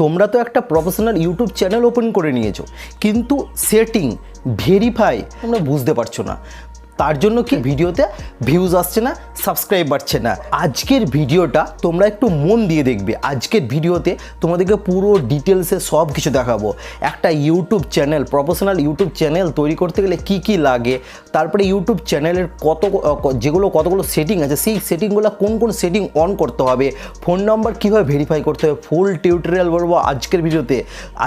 তোমরা তো একটা প্রফেশনাল ইউটিউব চ্যানেল ওপেন করে নিয়েছো, কিন্তু সেটিং ভেরিফাই তোমরা বুঝতে পারছো না। তার জন্য কি ভিডিওতে ভিউজ আসছে না, সাবস্ক্রাইব বাড়ছে না। আজকের ভিডিওটা তোমরা একটু মন দিয়ে দেখবে। আজকের ভিডিওতে তোমাদেরকে পুরো ডিটেলসে সব কিছু দেখাবো। একটা YouTube channel, professional YouTube channel তৈরি করতে গেলে কি কি লাগে, তারপরে ইউটিউব চ্যানেলের কতগুলো সেটিং আছে, সেই সেটিংগুলো কোন কোন সেটিং অন করতে হবে, ফোন নাম্বার কীভাবে ভেরিফাই করতে হবে, ফুল টিউটোরিয়াল বলবো আজকের ভিডিওতে।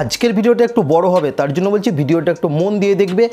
আজকের ভিডিওটা একটু বড় হবে, তার জন্য বলছি ভিডিওটা একটু মন দিয়ে দেখবে।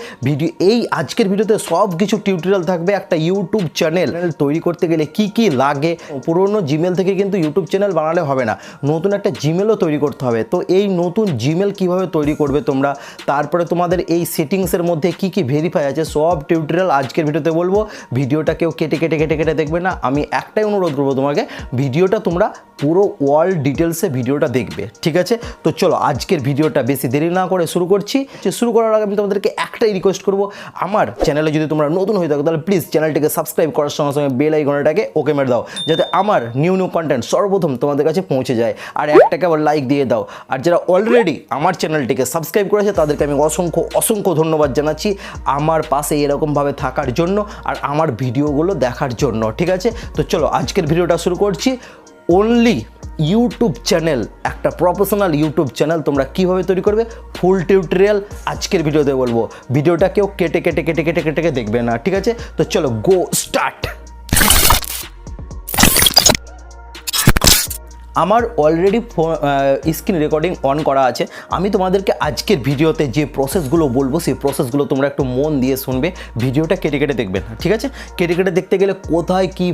আজকের ভিডিওতে সব কিছু টিউটোরিয়াল থাকবে। একটা ইউটিউব চ্যানেল তৈরি করতে গেলে কি কি লাগে, পুরনো জিমেল থেকে কিন্তু ইউটিউব চ্যানেল বানালে হবে না, নতুন একটা জিমেলও তৈরি করতে হবে। তো এই নতুন জিমেল কিভাবে তৈরি করবে তোমরা, তারপরে তোমাদের এই সেটিংসের মধ্যে কি কি ভেরিফাই আছে, সব টিউটোরিয়াল আজকের ভিডিওতে বলবো। ভিডিওটা কেউ কেটে কেটে কেটে কেটে দেখবে না। আমি একটাই অনুরোধ করবো তোমাকে, ভিডিওটা তোমরা পুরো ওয়ার্ল্ড ডিটেলসে ভিডিওটা দেখবে, ঠিক আছে? তো চলো আজকের ভিডিওটা বেশি দেরি না করে শুরু করছি। শুরু করার আগে আমি তোমাদেরকে একটাই রিকোয়েস্ট করবো, আমার চ্যানেলে যদি তোমরা নতুন হয়ে থাকো তাহলে প্লিজ চ্যানেলটিকে সাবস্ক্রাইব করার সঙ্গে সঙ্গে বেল আইকনটাকে ওকে মেরে দাও, যাতে আমার নিউ কন্টেন্ট সর্বপ্রথম তোমাদের কাছে পৌঁছে যায়। আর একটাকে আবার লাইক দিয়ে দাও। আর যারা অলরেডি আমার চ্যানেলটিকে সাবস্ক্রাইব করেছে তাদেরকে আমি অসংখ্য ধন্যবাদ জানাচ্ছি আমার পাশে এরকমভাবে থাকার জন্য আর আমার ভিডিওগুলো দেখার জন্য, ঠিক আছে? তো চলো আজকের ভিডিওটা শুরু করছি। অনলি ইউটিউব চ্যানেল, একটা প্রফেশনাল ইউটিউব চ্যানেল তোমরা কীভাবে তৈরি করবে, ফুল টিউটোরিয়াল আজকের ভিডিওতে বলবো। ভিডিওটা কেউ কেটে কেটে কেটে কেটে কেটে দেখবে না, ঠিক আছে? তো চলো গো স্টার্ট। আমার অলরেডি স্ক্রিন রেকর্ডিং অন করা আছে। আমি তোমাদেরকে আজকের ভিডিওতে যে প্রসেসগুলো বলবো সেই প্রসেসগুলো তোমরা একটু মন দিয়ে শুনবে, ভিডিওটা কেটে কেটে দেখবে না, ঠিক আছে? কেটে কেটে দেখতে গেলে কোথায় কী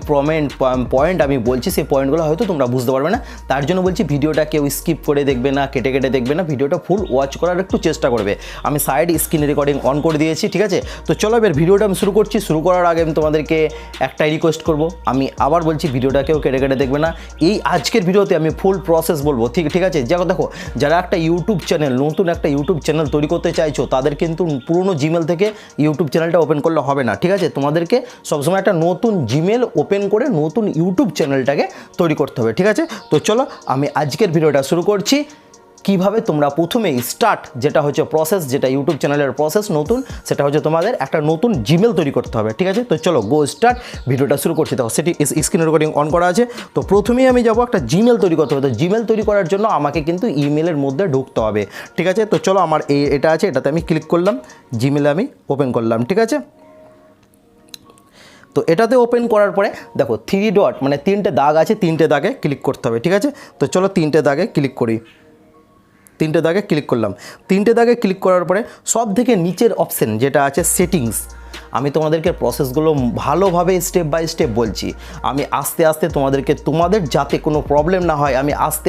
পয়েন্ট আমি বলছি সেই পয়েন্টগুলো হয়তো তোমরা বুঝতে পারবে না। তার জন্য বলছি ভিডিওটা কেউ স্কিপ করে দেখবে না, কেটে কেটে দেখবে না, ভিডিওটা ফুল ওয়াচ করার একটু চেষ্টা করবে। আমি সাইড স্ক্রিন রেকর্ডিং অন করে দিয়েছি, ঠিক আছে? তো চলো এবার ভিডিওটা আমি শুরু করছি। শুরু করার আগে আমি তোমাদেরকে একটাই রিকোয়েস্ট করবো, আমি আবার বলছি ভিডিওটা কেউ কেটে কেটে দেখবে না। এই আজকের ভিডিওতে আমি ফুল প্রসেস বলবো, ঠিক আছে? দেখো যারা একটা ইউটিউব চ্যানেল, নতুন একটা ইউটিউব চ্যানেল তৈরি করতে চাইছো, তাদের কিন্তু পুরনো জিমেল থেকে ইউটিউব চ্যানেলটা ওপেন করলে হবে না, ঠিক আছে? তোমাদেরকে সবসময় একটা নতুন জিমেল ওপেন করে নতুন ইউটিউব চ্যানেলটাকে তৈরি করতে হবে, ঠিক আছে? তো চলো আমি আজকের ভিডিওটা শুরু করছি। কিভাবে তোমরা প্রথমেই স্টার্ট, যেটা হচ্ছে প্রসেস, যেটা ইউটিউব চ্যানেলের প্রসেস নতুন, সেটা হচ্ছে তোমাদের একটা নতুন জিমেল তৈরি করতে হবে, ঠিক আছে? তো চলো গো স্টার্ট, ভিডিওটা শুরু করছি। দেখো সেটি স্ক্রিন রেকর্ডিং অন করা আছে। তো প্রথমেই আমি যাবো একটা জিমেল তৈরি করতে হবে। তো জিমেল তৈরি করার জন্য আমাকে কিন্তু ইমেলের মধ্যে ঢুকতে হবে, ঠিক আছে? তো চলো আমার এটা আছে, এটাতে আমি ক্লিক করলাম, জিমেলে আমি ওপেন করলাম, ঠিক আছে? তো এটাতে ওপেন করার পরে দেখো 3 ডট মানে 3টে দাগ আছে, 3টে দাগে ক্লিক করতে হবে, ঠিক আছে? তো চলো 3টে দাগে ক্লিক করি। 3টে দাগে ক্লিক করলাম। 3টে দাগে ক্লিক করার পরে সব থেকে নিচের অপশান যেটা আছে সেটিংস, আমি তোমাদেরকে প্রসেসগুলো ভালোভাবে স্টেপ বাই স্টেপ বলছি। আমি আস্তে আস্তে তোমাদের যাতে কোনো প্রবলেম না হয়, আমি আস্তে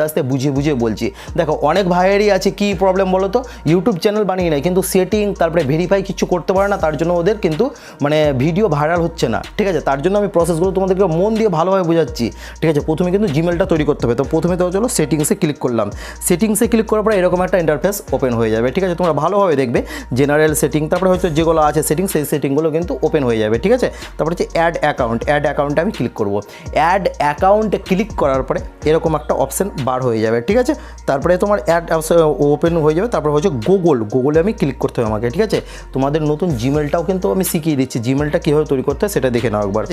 আস্তে বুঝিয়ে বলছি। দেখো অনেক ভাইয়েরই আছে কি প্রবলেম বলো তো, ইউটিউব চ্যানেল বানিয়ে নেয় কিন্তু সেটিং তারপরে ভেরিফাই কিছু করতে পারে না, তার জন্য ওদের কিন্তু মানে ভিডিও ভাইরাল হচ্ছে না, ঠিক আছে? তার জন্য আমি প্রসেসগুলো তোমাদেরকে মন দিয়ে ভালোভাবে বোঝাচ্ছি, ঠিক আছে? প্রথমে কিন্তু জিমেলটা তৈরি করতে হবে। তো প্রথমে তো চলো সেটিংসে ক্লিক করলাম। সেটিংসে ক্লিক করার পরে এরকম একটা ইন্টারফেস ওপেন হয়ে যাবে, ঠিক আছে? তোমরা ভালোভাবে দেখবে জেনারেল সেটিং, তারপরে হয়তো যেগুলো আছে সেটিং, সেই সেটিংগুলো কিন্তু ওপেন হয়ে যাবে, ঠিক আছে? তারপরে হচ্ছে অ্যাড অ্যাকাউন্টে আমি ক্লিক করব। অ্যাড অ্যাকাউন্টে ক্লিক করার পরে এরকম একটা অপশান বার হয়ে যাবে, ঠিক আছে? তারপরে তোমার অ্যাড ওপেন হয়ে যাবে। তারপরে হচ্ছে গুগলে আমি ক্লিক করতে হবে আমাকে, ঠিক আছে? তোমাদের নতুন জিমেলটাও কিন্তু আমি শিখিয়ে দিচ্ছি, জিমেলটা কীভাবে তৈরি করতে হয় সেটা দেখে নাও একবার।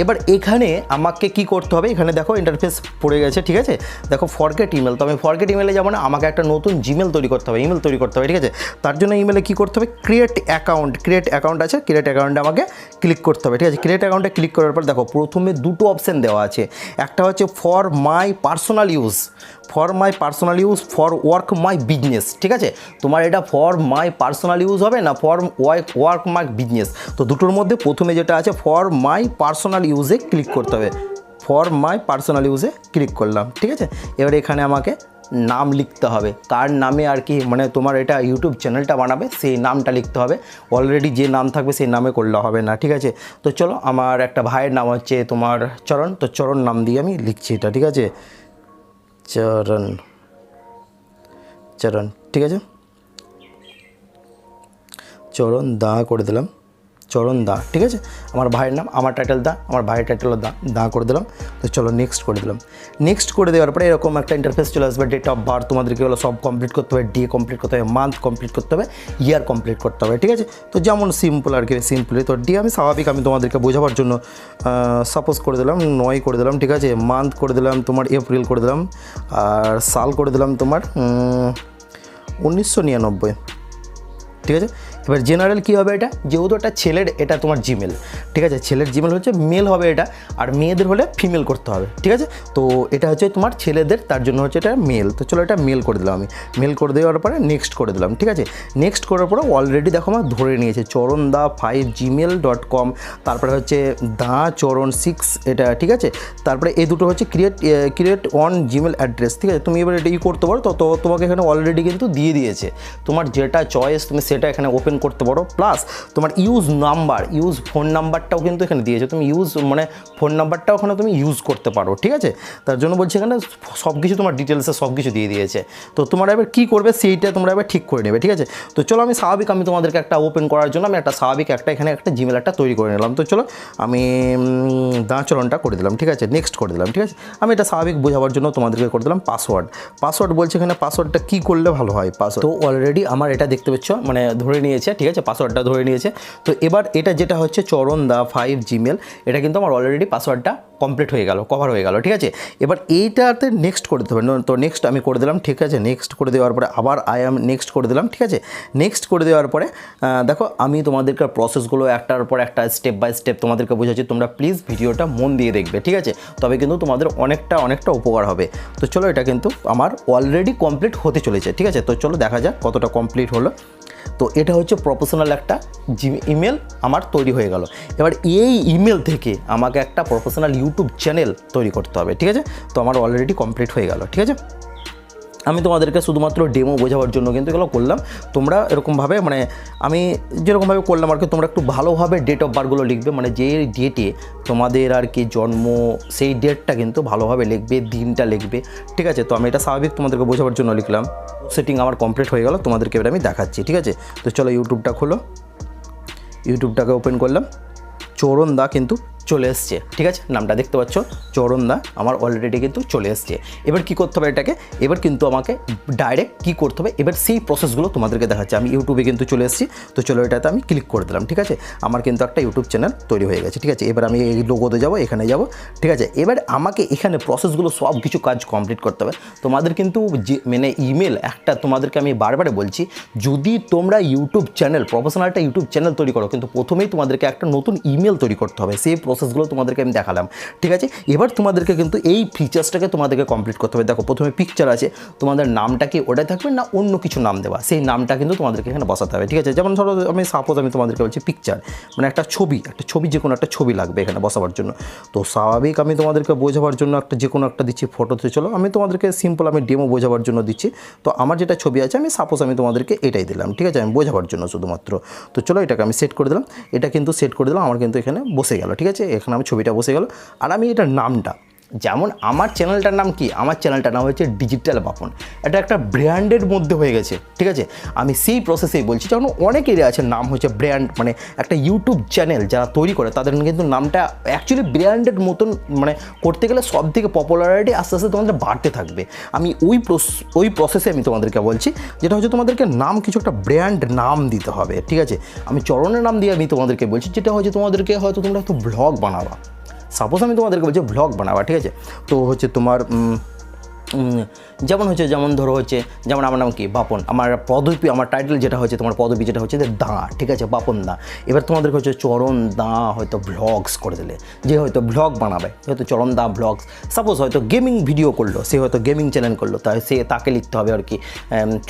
এবার এখানে আমাকে কি করতে হবে, এখানে দেখো ইন্টারফেস পড়ে গেছে, ঠিক আছে? দেখো ফরগেট ইমেল, তো আমি ফরগেট ইমেলে যাবো না, আমাকে একটা নতুন জিমেল তৈরি করতে হবে, ইমেল তৈরি করতে হবে, ঠিক আছে? তার জন্য ইমেলে কী করতে হবে, ক্রিয়েট অ্যাকাউন্ট আছে, ক্রিয়েট অ্যাকাউন্টে আমাকে ক্লিক করতে হবে, ঠিক আছে? ক্রিয়েট অ্যাকাউন্টে ক্লিক করার পর দেখো প্রথমে দুটো অপশান দেওয়া আছে। একটা হচ্ছে for my personal use, for work my business, ঠিক আছে? তোমার এটা ফর মাই পার্সোনাল ইউজ হবে না ফর ওয়ার্ক মাই বিজনেস। তো দুটোর মধ্যে প্রথমে যেটা আছে ফর মাই পার্সোনাল ইউজে ক্লিক করতে হবে। ফর মাই পার্সোনাল ইউজে ক্লিক করলাম, ঠিক আছে? এবার এখানে আমাকে নাম লিখতে হবে, কার নামে আর কি মানে তোমার এটা ইউটিউব চ্যানেলটা বানাবে সেই নামটা লিখতে হবে। অলরেডি যে নাম থাকবে সেই নামে করলে হবে না, ঠিক আছে? তো চলো আমার একটা ভাইয়ের নাম হচ্ছে তোমার চরণ, তো চরণ নাম দিয়ে আমি লিখছি এটা, ঠিক আছে? চরণ, ঠিক আছে? চরণ দা করে দিলাম, চরণ দা, ঠিক আছে, আমার ভাইয়ের নাম, আমার টাইটেল দা, আমার ভাইয়ের টাইটেলও দা, দা করে দিলাম। তো চলো নেক্সট করে দিলাম। নেক্সট করে দেওয়ার পরে এরকম একটা ইন্টারফেস চলে আসবে, ডেট অফ বার্থ তোমাদেরকে হলো সব কমপ্লিট করতে হবে, ডে কমপ্লিট করতে হবে, মান্থ কমপ্লিট করতে হবে, ইয়ার কমপ্লিট করতে হবে, ঠিক আছে। তো যেমন সিম্পল আর কি, সিম্পলি তো ডে আমি স্বাভাবিক আমি তোমাদেরকে বোঝাবার জন্য সাপোজ করে দিলাম 9 করে দিলাম, ঠিক আছে। মান্থ করে দিলাম তোমার এপ্রিল করে দিলাম, আর সাল করে দিলাম তোমার 1999, ঠিক আছে। এবার জেনারেল কী হবে, এটা যেহেতু একটা ছেলের, এটা তোমার জিমেল, ঠিক আছে, ছেলের জিমেল হচ্ছে মেল হবে এটা, আর মেয়েদের হলে ফিমেল করতে হবে, ঠিক আছে। তো এটা হচ্ছে তোমার ছেলেদের, তার জন্য হচ্ছে এটা মেল। তো চলো এটা মেল করে দিলাম আমি, মেল করে দেওয়ার পরে নেক্সট করে দিলাম, ঠিক আছে। নেক্সট করার পরে অলরেডি দেখো আমার ধরে নিয়েছে চরণদা5gmail.com, তারপরে হচ্ছে দা চরণ 6 এটা, ঠিক আছে। তারপরে এই দুটো হচ্ছে ক্রিয়েট অন জিমেল অ্যাড্রেস, ঠিক আছে। তুমি এবার এটা করতে পারো, তো তোমাকে এখানে অলরেডি কিন্তু দিয়ে দিয়েছে, তোমার যেটা চয়েস তুমি সেটা এখানে ওপেন করতে পারো। প্লাস তোমার ইউজ নাম্বার, ইউজ ফোন নাম্বারটাও কিন্তু এখানে দিয়েছে, তুমি ইউজ মানে ফোন নাম্বারটাও ওখানে তুমি ইউজ করতে পারো, ঠিক আছে। তার জন্য বলছি এখানে সব কিছু তোমার ডিটেলসে সব কিছু দিয়ে দিয়েছে। তো তোমরা এবার কী করবে সেইটা তোমরা এবার ঠিক করে নেবে, ঠিক আছে। তো চলো আমি স্বাভাবিক আমি তোমাদেরকে একটা ওপেন করার জন্য আমি একটা স্বাভাবিক একটা এখানে একটা জিমেল একটা তৈরি করে নিলাম। তো চলো আমি দাঁচরণটা করে দিলাম, ঠিক আছে, নেক্সট করে দিলাম, ঠিক আছে। আমি এটা স্বাভাবিক বোঝাবার জন্য তোমাদেরকে করে দিলাম পাসওয়ার্ড বলছে এখানে পাসওয়ার্ডটা কী করলে ভালো হয়। পাসওয়ার্ড তো অলরেডি আমার এটা দেখতে পাচ্ছ মানে ধরে নিয়েছে, ঠিক আছে, পাসওয়ার্ডটা ধরে নিয়েছে। তো এবার এটা যেটা হচ্ছে চরণদা5gmail, এটা কিন্তু আমার অলরেডি পাসওয়ার্ডটা কমপ্লিট হয়ে গেল, কভার হয়ে গেল, ঠিক আছে। এবার এইটাতে নেক্সট করে দিতে হবে, তো নেক্সট আমি করে দিলাম, ঠিক আছে। নেক্সট করে দেওয়ার পরে আবার নেক্সট করে দিলাম, ঠিক আছে। নেক্সট করে দেওয়ার পরে দেখো আমি তোমাদেরকে প্রসেসগুলো একটার পর একটা স্টেপ বাই স্টেপ তোমাদেরকে বোঝাচ্ছি, তোমরা প্লিজ ভিডিওটা মন দিয়ে দেখবে, ঠিক আছে, তবে কিন্তু তোমাদের অনেকটা উপকার হবে। তো চলো এটা কিন্তু আমার অলরেডি কমপ্লিট হতে চলেছে, ঠিক আছে। তো চলো দেখা যাক কতটা কমপ্লিট হলো। তো এটা হচ্ছে প্রফেশনাল একটা ইমেল আমার তৈরি হয়ে গেল। এবার এই ইমেল থেকে আমাকে একটা প্রফেশনাল ইউটিউব চ্যানেল তৈরি করতে হবে, ঠিক আছে। তো আমার অলরেডি কমপ্লিট হয়ে গেল, ঠিক আছে। আমি তোমাদেরকে শুধুমাত্র ডেমো বোঝাবার জন্য কিন্তু এগুলো করলাম। তোমরা এরকমভাবে মানে আমি যেরকমভাবে করলাম আর কি, তোমরা একটু ভালোভাবে ডেট অফ বার্থগুলো লিখবে, মানে যে ডেটে তোমাদের আর কি জন্ম সেই ডেটটা কিন্তু ভালোভাবে লিখবে, দিনটা লিখবে, ঠিক আছে। তো আমি এটা স্বাভাবিক তোমাদেরকে বোঝাবার জন্য লিখলাম। সেটিং আমার কমপ্লিট হয়ে গেল, তোমাদেরকে এবার আমি দেখাচ্ছি, ঠিক আছে। তো চলো ইউটিউবটা খোলো, ইউটিউবটাকে ওপেন করলাম, চরণদা কিন্তু চলে এসছে, ঠিক আছে, নামটা দেখতে পাচ্ছ চরণদা আমার অলরেডি কিন্তু চলে এসছে। এবার কি করতে হবে এটাকে, এবার কিন্তু আমাকে ডাইরেক্ট কি করতে হবে, এবার সেই প্রসেসগুলো তোমাদেরকে দেখাচ্ছে। আমি ইউটিউবে কিন্তু চলে এসেছি, তো চলো এটাতে আমি ক্লিক করে দিলাম, ঠিক আছে। আমার কিন্তু একটা ইউটিউব চ্যানেল তৈরি হয়ে গেছে, ঠিক আছে। এবার আমি এই লোগোতে যাবো, এখানে যাব, ঠিক আছে। এবার আমাকে এখানে প্রসেসগুলো সব কিছু কাজ কমপ্লিট করতে হবে। তোমাদের কিন্তু যে মানে ইমেল একটা তোমাদেরকে আমি বারবার বলছি, যদি তোমরা ইউটিউব চ্যানেল প্রফেশনাল একটা ইউটিউব চ্যানেল তৈরি করো, কিন্তু প্রথমেই তোমাদেরকে একটা নতুন ইমেল তৈরি করতে হবে। সেই প্রসেসগুলো তোমাদেরকে আমি দেখালাম, ঠিক আছে। এবার তোমাদেরকে কিন্তু এই ফিচার্সটাকে তোমাদেরকে কমপ্লিট করতে হবে। দেখো প্রথমে পিকচার আছে, তোমাদের নামটা কি ওটাই থাকবে না অন্য কিছু নাম দেওয়া, সেই নামটা কিন্তু তোমাদেরকে এখানে বসাতে হবে, ঠিক আছে। যেমন ধরো আমি সাপোজ আমি তোমাদেরকে বলছি পিকচার, মানে একটা ছবি যে কোনো একটা ছবি লাগবে এখানে বসাবার জন্য। তো স্বাভাবিক আমি তোমাদেরকে বোঝাবার জন্য একটা যে কোনো একটা দিচ্ছি ফটোতে। চলো আমি তোমাদেরকে সিম্পল আমি ডেমো বোঝাবার জন্য দিচ্ছি। তো আমার যেটা ছবি আছে আমি সাপোজ আমি তোমাদেরকে এটাই দিলাম, ঠিক আছে, আমি বোঝাবার জন্য শুধুমাত্র। তো চলো এটাকে আমি সেট করে দিলাম, এটা কিন্তু সেট করে দিলাম, আমার কিন্তু এখানে বসে গেল, ঠিক আছে। এখানে আমি ছবিটা বসে গেল। আর আমি এটার নামটা, যেমন আমার চ্যানেলটার নাম কি, আমার চ্যানেলটার নাম হচ্ছে ডিজিটাল বাপন, এটা একটা ব্র্যান্ডের মধ্যে হয়ে গেছে, ঠিক আছে। আমি সেই প্রসেসেই বলছি, যেমন অনেকেরই আছে নাম হচ্ছে ব্র্যান্ড, মানে একটা ইউটিউব চ্যানেল যারা তৈরি করে তাদের কিন্তু নামটা অ্যাকচুয়ালি ব্র্যান্ডের মতন মানে করতে গেলে সব থেকে পপুলারিটি আস্তে আস্তে তোমাদের বাড়তে থাকবে। আমি ওই প্রসেসে আমি তোমাদেরকে বলছি, যেটা হচ্ছে তোমাদেরকে নাম কিছু একটা ব্র্যান্ড নাম দিতে হবে, ঠিক আছে। আমি চরণের নাম দিয়ে আমি তোমাদেরকে বলছি, যেটা হচ্ছে তোমাদেরকে হয়তো তোমরা একটু ব্লগ বানাবা, সাপোজ আমি তোমাদেরকে বলছি ব্লগ বানাবা, ঠিক আছে। তো হচ্ছে তোমার যেমন ধরো হচ্ছে যেমন আমার নাম কি বাপন, আমার পদবী আমার টাইটেল যেটা হচ্ছে তোমার পদবী যেটা হচ্ছে যে দা, ঠিক আছে, বাপন দা। এবার তোমাদেরকে হচ্ছে চরণ দা হয়তো ব্লগস করে দিলে, যে হয়তো ব্লগ বানাবে হয়তো চরণ দা ব্লগস। সাপোজ হয়তো গেমিং ভিডিও করলো, সে হয়তো গেমিং চ্যানেল করলো, তাই তাকে লিখতে হবে আর কি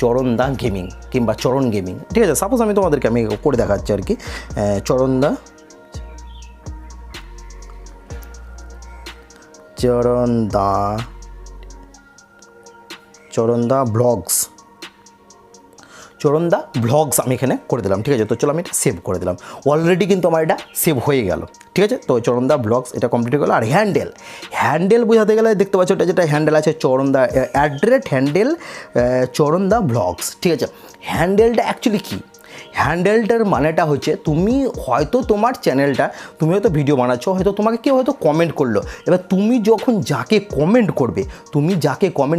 চরণ দা গেমিং কিংবা চরণ গেমিং, ঠিক আছে। সাপোজ আমি তোমাদেরকে আমি করে দেখাচ্ছি আর কি, চরণ দা ব্লগস আমি এখানে করে দিলাম, ঠিক আছে। তো চলো আমি এটা সেভ করে দিলাম, অলরেডি কিন্তু আমার এটা সেভ হয়ে গেল, ঠিক আছে। তো চরণদা ব্লগস এটা কমপ্লিট হয়ে গেল। আর হ্যান্ডেল বোঝাতে গেলে দেখতে পাচ্ছ এটা যেটা হ্যান্ডেল আছে চরণদা @ হ্যান্ডেল চরণদা ব্লগস, ঠিক আছে। হ্যান্ডেলটা অ্যাকচুয়ালি কী, হ্যান্ডেলটার মানেটা হচ্ছে তুমি হয়তো তোমার চ্যানেলটা, তুমি হয়তো ভিডিও বানাচ্ছ, হয়তো তোমাকে কেউ হয়তো কমেন্ট করলো, এবার তুমি যখন যাকে কমেন্ট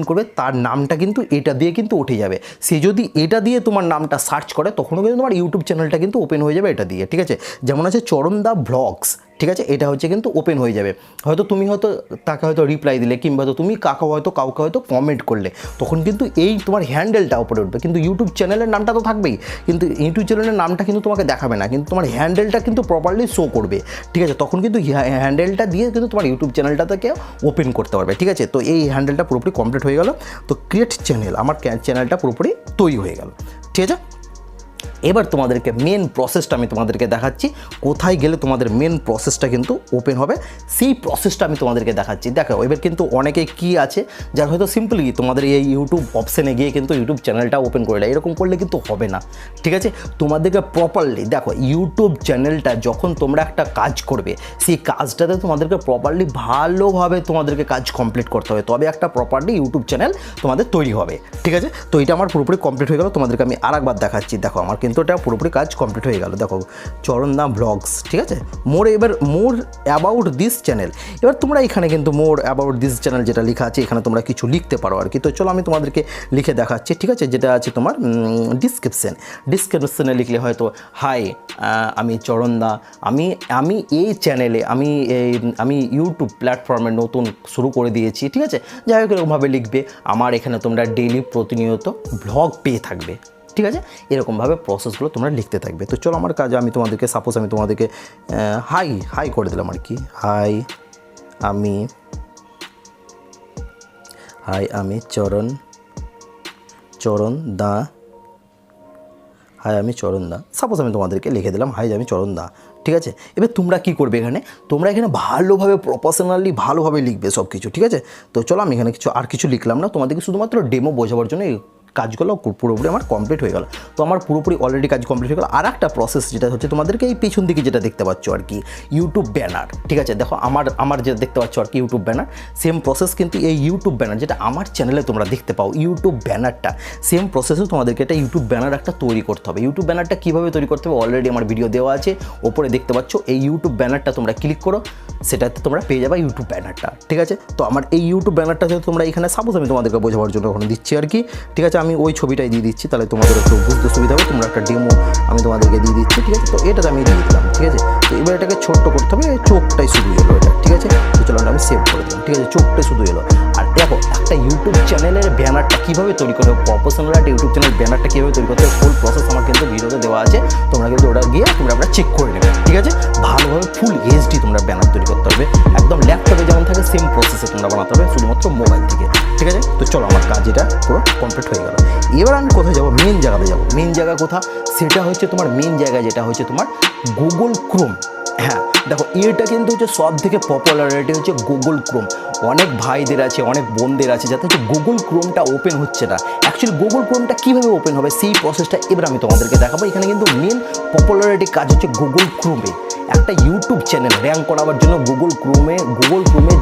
করবে তার নামটা কিন্তু এটা দিয়ে কিন্তু উঠে যাবে। সে যদি এটা দিয়ে তোমার নামটা সার্চ করে তখনও কিন্তু তোমার ইউটিউব চ্যানেলটা কিন্তু ওপেন হয়ে যাবে এটা দিয়ে, ঠিক আছে। যেমন আছে চরণদা ব্লগস, ঠিক আছে, এটা হচ্ছে কিন্তু ওপেন হয়ে যাবে। হয়তো তুমি হয়তো তাকে হয়তো রিপ্লাই দিলে, কিংবা তো তুমি কাউকে হয়তো কমেন্ট করলে, তখন কিন্তু এই তোমার হ্যান্ডেলটা উপরে উঠবে। কিন্তু ইউটিউব চ্যানেলের নামটা তো থাকবেই, কিন্তু ইউটিউব চ্যানেলের নামটা কিন্তু তোমাকে দেখাবে না, কিন্তু তোমার হ্যান্ডেলটা কিন্তু প্রপারলি শো করবে, ঠিক আছে। তখন কিন্তু হ্যান্ডেলটা দিয়ে কিন্তু তোমার ইউটিউব চ্যানেলটা থেকে ওপেন করতে পারবে, ঠিক আছে। তো এই হ্যান্ডেলটা পুরোপুরি কমপ্লিট হয়ে গেল। তো ক্রিয়েট চ্যানেল, আমার চ্যানেলটা পুরোপুরি তৈরি হয়ে গেল, ঠিক আছে। এবার তোমাদেরকে মেন প্রসেসটা আমি তোমাদেরকে দেখাচ্ছি, কোথায় গেলে তোমাদের মেন প্রসেসটা কিন্তু ওপেন হবে, সেই প্রসেসটা আমি তোমাদেরকে দেখাচ্ছি। দেখো এবার কিন্তু অনেকে কি আছে যার হয়তো সিম্পলি তোমাদের এই ইউটিউব অপশানে গিয়ে কিন্তু ইউটিউব চ্যানেলটা ওপেন করে দেয়, এরকম করলে কিন্তু হবে না, ঠিক আছে। তোমাদেরকে প্রপারলি দেখো ইউটিউব চ্যানেলটা যখন তোমরা একটা কাজ করবে, সেই কাজটাতে তোমাদেরকে প্রপারলি ভালোভাবে তোমাদেরকে কাজ কমপ্লিট করতে হবে, তবে একটা প্রপারলি ইউটিউব চ্যানেল তোমাদের তৈরি হবে, ঠিক আছে। তো এটা আমার পুরোপুরি কমপ্লিট হয়ে গেল, তোমাদেরকে আমি আরেকবার দেখাচ্ছি। দেখো আমার কিন্তু এটা পুরোপুরি কাজ কমপ্লিট হয়ে গেল। দেখো চরণদা ব্লগস, ঠিক আছে। মোর অ্যাবাউট দিস চ্যানেল, এবার তোমরা এখানে কিন্তু মোর অ্যাবাউট দিস চ্যানেল যেটা লেখা আছে, এখানে তোমরা কিছু লিখতে পারো আর কি। তো চলো আমি তোমাদেরকে লিখে দেখাচ্ছি, ঠিক আছে। যেটা আছে তোমার ডিসক্রিপশনে লিখলে হয়তো হাই, আমি চরণদা, আমি এই চ্যানেলে আমি ইউটিউব প্ল্যাটফর্মে নতুন শুরু করে দিয়েছি, ঠিক আছে। যাই হোক এরকমভাবে লিখবে। আমার এখানে তোমরা ডেইলি প্রতিনিয়ত ব্লগ পেয়ে থাকবে, ঠিক আছে। এরকমভাবে প্রসেসগুলো তোমরা লিখতে থাকবে। তো চলো আমার কাজ, আমি তোমাদেরকে আমি তোমাদেরকে হাই করে দিলাম আর কি। হাই আমি চরণদা, সাপোজ আমি তোমাদেরকে লিখে দিলাম হাই আমি চরণদা, ঠিক আছে। এবার তোমরা কি করবে, তোমরা এখানে ভালোভাবে প্রফেশনালি ভালোভাবে লিখবে সব কিছু, ঠিক আছে। তো চলো আমি এখানে কিছু লিখলাম না, তোমাদেরকে শুধুমাত্র ডেমো বোঝাবার জন্য কাজগুলো পুরোপুরি আমার কমপ্লিট হয়ে গেল। তো আমার পুরোপুরি অলরেডি কাজ কমপ্লিট হয়ে গেল। আর একটা প্রসেস যেটা হচ্ছে তোমাদেরকে এই পিছন দিকে যেটা দেখতে পাচ্ছ আর কি, ইউটিউব ব্যানার, ঠিক আছে। দেখো আমার যেটা দেখতে পাচ্ছ আর কি ইউটিউব ব্যানার, সেম প্রসেস কিন্তু এই ইউটিউব ব্যানার যেটা আমার চ্যানেলে তোমরা দেখতে পাও, ইউটিউব ব্যানারটা সেম প্রসেসে তোমাদেরকে একটা ইউটিউব ব্যানার একটা তৈরি করতে হবে। ইউটিউব ব্যানারটা কীভাবে তৈরি করতে হবে অলরেডি আমার ভিডিও দেওয়া আছে, ওপরে দেখতে পাচ্ছ। এই ইউটিউব ব্যানারটা তোমরা ক্লিক করো, সেটাতে তোমরা পেয়ে যাবে ইউটিউব ব্যানারটা, ঠিক আছে। তো আমার এই ইউটিউব ব্যানারটা যেহেতু তোমরা এখানে সাপোজ আমি তোমাদেরকে বোঝাবার জন্য ওখানে দিচ্ছি আর কি, ঠিক আছে। আমি ওই ছবিটাই দিয়ে দিচ্ছি, তাহলে তোমাদের একটু বুঝতে সুবিধা হবে। তোমরা একটা ডেমো আমি তোমাদেরকে দিয়ে দিচ্ছি, ঠিক আছে। তো এটাতে আমি দিয়ে দিলাম, ঠিক আছে। তো এবার এটাকে ছোট্ট করতে হবে, চোখটাই শুধু এলো এটা, ঠিক আছে। তো চলো আমি সেভ করে দিলাম, ঠিক আছে। চোখটাই শুধু এলো। আর দেখো একটা ইউটিউব চ্যানেলের ব্যানারটা কীভাবে তৈরি করতে হবে, প্রফেশনাল একটা ইউটিউব চ্যানেল ব্যানারটা কীভাবে তৈরি করতে হবে, ফুল প্রসেস আমার কিন্তু ভিডিওতে দেওয়া আছে, তোমরা কিন্তু ওটা গিয়ে তোমরা চেক করে নেবে, ঠিক আছে। ভালোভাবে ফুল এইচডি তোমরা ব্যানার তৈরি করতে হবে, একদম ল্যাপটপে যেমন থাকে সেম প্রসেসে তোমরা বানাতে হবে, শুধুমাত্র মোবাইল থেকে, ঠিক আছে। তো চলো আমার কাজ এটা পুরো কমপ্লিট হয়ে গেল। এবার আমি কোথায় যাবো, মেন জায়গাতে যাবো। মেন জায়গা কোথা, সেটা হচ্ছে তোমার মেন জায়গা যেটা হচ্ছে তোমার গুগল ক্রোম। হ্যাঁ দেখো এটা কিন্তু হচ্ছে সব থেকে পপুলারিটি হচ্ছে গুগল ক্রোম। অনেক ভাইদের আছে, অনেক বোনদের আছে যাতে হচ্ছে গুগল ক্রোমটা ওপেন হচ্ছে না। অ্যাকচুয়ালি গুগল ক্রোমটা কীভাবে ওপেন হবে সেই প্রসেসটা এবার আমি তোমাদেরকে দেখাবো। এখানে কিন্তু মেন পপুলারিটি কাজ হচ্ছে গুগল ক্রোমে। একটা ইউটিউব চ্যানেল র্যাঙ্ক করাবার জন্য গুগল ক্রোমে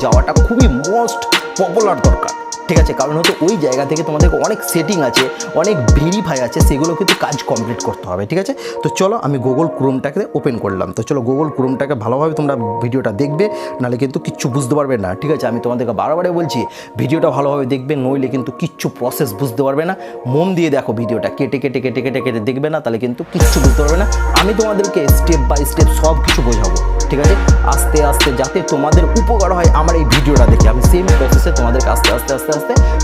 যাওয়াটা খুবই মোস্ট পপুলার দরকার, ঠিক আছে। কারণ হচ্ছে ওই জায়গা থেকে তোমাদেরকে অনেক সেটিং আছে, অনেক ভেরিফাই আছে, সেগুলো কিন্তু কাজ কমপ্লিট করতে হবে, ঠিক আছে। তো চলো আমি গুগল ক্রোমটাকে ওপেন করলাম। তো চলো গুগল ক্রোমটাকে ভালোভাবে তোমরা ভিডিওটা দেখবে, নাহলে কিন্তু কিচ্ছু বুঝতে পারবে না, ঠিক আছে। আমি তোমাদেরকে বারবারে বলছি ভিডিওটা ভালোভাবে দেখবে, নইলে কিন্তু কিচ্ছু প্রসেস বুঝতে পারবে না। মন দিয়ে দেখো ভিডিওটা, কেটে দেখবে না, তাহলে কিন্তু কিচ্ছু বুঝতে পারবে না। আমি তোমাদেরকে স্টেপ বাই স্টেপ সব কিছু বোঝাবো, ঠিক আছে। আস্তে আস্তে যাতে তোমাদের উপকার হয় আমার এই ভিডিওটা দেখে, আমি সেম প্রসেসে তোমাদেরকে আস্তে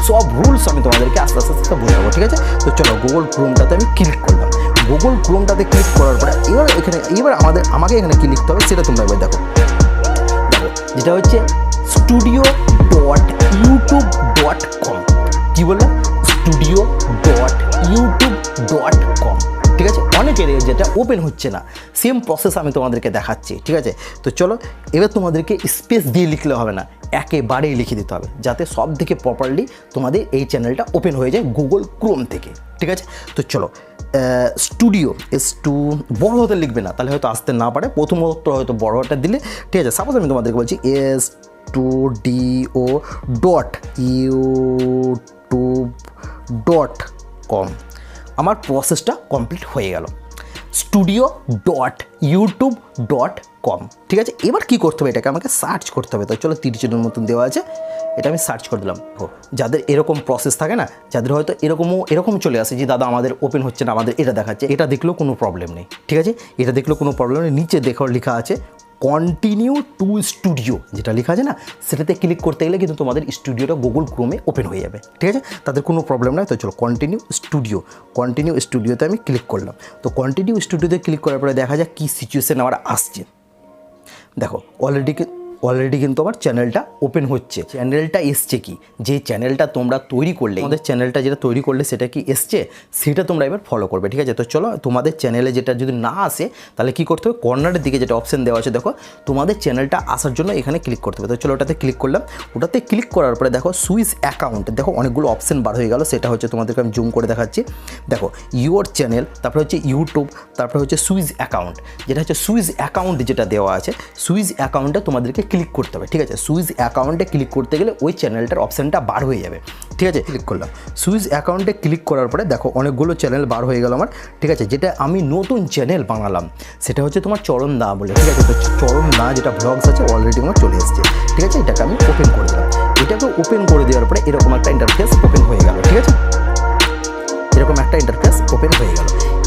সব রুলস আমি তোমাদেরকে আস্তে আস্তে বোঝাবো, ঠিক আছে। তো চলো গুগল ক্রোমটাতে আমি ক্লিক করলাম। গুগল ক্রোমটাতে ক্লিক করার পরে এবার আমাকে এখানে কি লিখতে হবে সেটা তোমরা এবার দেখো, যেটা হচ্ছে studio.youtube.com। কি বললাম, studio.youtube.com, ঠিক আছে। অনেকের যেটা ওপেন হচ্ছে না, সেম প্রসেস আমি তোমাদেরকে দেখাচ্ছি, ঠিক আছে। তো চলো এবার তোমাদেরকে স্পেস দিয়ে লিখলে হবে না, একেবারেই লিখে দিতে হবে, যাতে সব থেকে প্রপারলি তোমাদের এই চ্যানেলটা ওপেন হয়ে যায় গুগল ক্রোম থেকে, ঠিক আছে। তো চলো স্টুডিও বড় হতে লিখবে না, তাহলে হয়তো আসতে না পারে, প্রথমত হয়তো বড় হাতে দিলে, ঠিক আছে। সাপোজ আমি তোমাদেরকে বলছি studio.youtube.com। আমার প্রসেসটা কমপ্লিট হয়ে গেল। studio.youtube.com। ঠিক আছে, এবার কি করতে হবে, এটাকে আমাকে সার্চ করতে হবে। তো চলো 30 মতন দেওয়া আছে, এটা আমি সার্চ করে দিলাম। যাদের এরকম প্রসেস থাকে না, যাদের হয়তো এরকম চলে আসে যে দাদা আমাদের ওপেন হচ্ছে না, আমাদের এটা দেখাচ্ছে, এটা দেখলেও কোনো প্রবলেম নেই। ঠিক আছে, এটা দেখলেও কোনো প্রবলেম নেই। নিচে দেখো লেখা আছে কন্টিনিউ টু স্টুডিও, যেটা লেখা আছে না, সেটাতে ক্লিক করতে গেলে কিন্তু তোমাদের স্টুডিওটা গুগল ক্রোমে ওপেন হয়ে যাবে। ঠিক আছে, তাদের কোনো প্রবলেম নয়। তো চলো কন্টিনিউ স্টুডিওতে আমি ক্লিক করলাম। তো কন্টিনিউ স্টুডিওতে ক্লিক করার পরে দেখা যাক কী সিচুয়েশান আমার আসছে। দেখো অলরেডি কিন্তু আমার চ্যানেলটা ওপেন হচ্ছে। চ্যানেলটা এসছে কি, যে চ্যানেলটা তোমরা তৈরি করলে, আমাদের চ্যানেলটা যেটা তৈরি করলে সেটা কি এসছে, সেটা তোমরা এবার ফলো করবে। ঠিক আছে, তো চলো তোমাদের চ্যানেলে যেটা যদি না আসে তাহলে কি করতে হবে, কর্নারের দিকে যেটা অপশান দেওয়া আছে দেখো, তোমাদের চ্যানেলটা আসার জন্য এখানে ক্লিক করতে হবে। তো চলো ওটাতে ক্লিক করলাম। ওটাতে ক্লিক করার পরে দেখো সুইচ অ্যাকাউন্ট, দেখো অনেকগুলো অপশান বার হয়ে গেল। সেটা হচ্ছে তোমাদেরকে আমি জুম করে দেখাচ্ছি। দেখো ইউর চ্যানেল, তারপরে হচ্ছে ইউটিউব, তারপরে হচ্ছে সুইচ অ্যাকাউন্ট। যেটা হচ্ছে সুইচ অ্যাকাউন্ট যেটা দেওয়া আছে, সুইচ অ্যাকাউন্টে তোমাদেরকে ক্লিক করতে হবে। ঠিক আছে, সুইচ অ্যাকাউন্টে ক্লিক করতে গেলে ওই চ্যানেলটার অপশানটা বার হয়ে যাবে। ঠিক আছে, ক্লিক করলাম। সুইচ অ্যাকাউন্টে ক্লিক করার পরে দেখো অনেকগুলো চ্যানেল বার হয়ে গেল আমার। ঠিক আছে, যেটা আমি নতুন চ্যানেল বানালাম সেটা হচ্ছে তোমার চরণ দা বলে। ঠিক আছে, তো চরণ দা যেটা ব্লগস আছে অলরেডি আমার চলে এসছে। ঠিক আছে, এটাকে আমি ওপেন করে দিলাম। এটাকে ওপেন করে দেওয়ার পরে এরকম একটা ইন্টারফেস ওপেন হয়ে গেল। ঠিক আছে, এরকম একটা ইন্টারফেস ওপেন হয়ে গেল।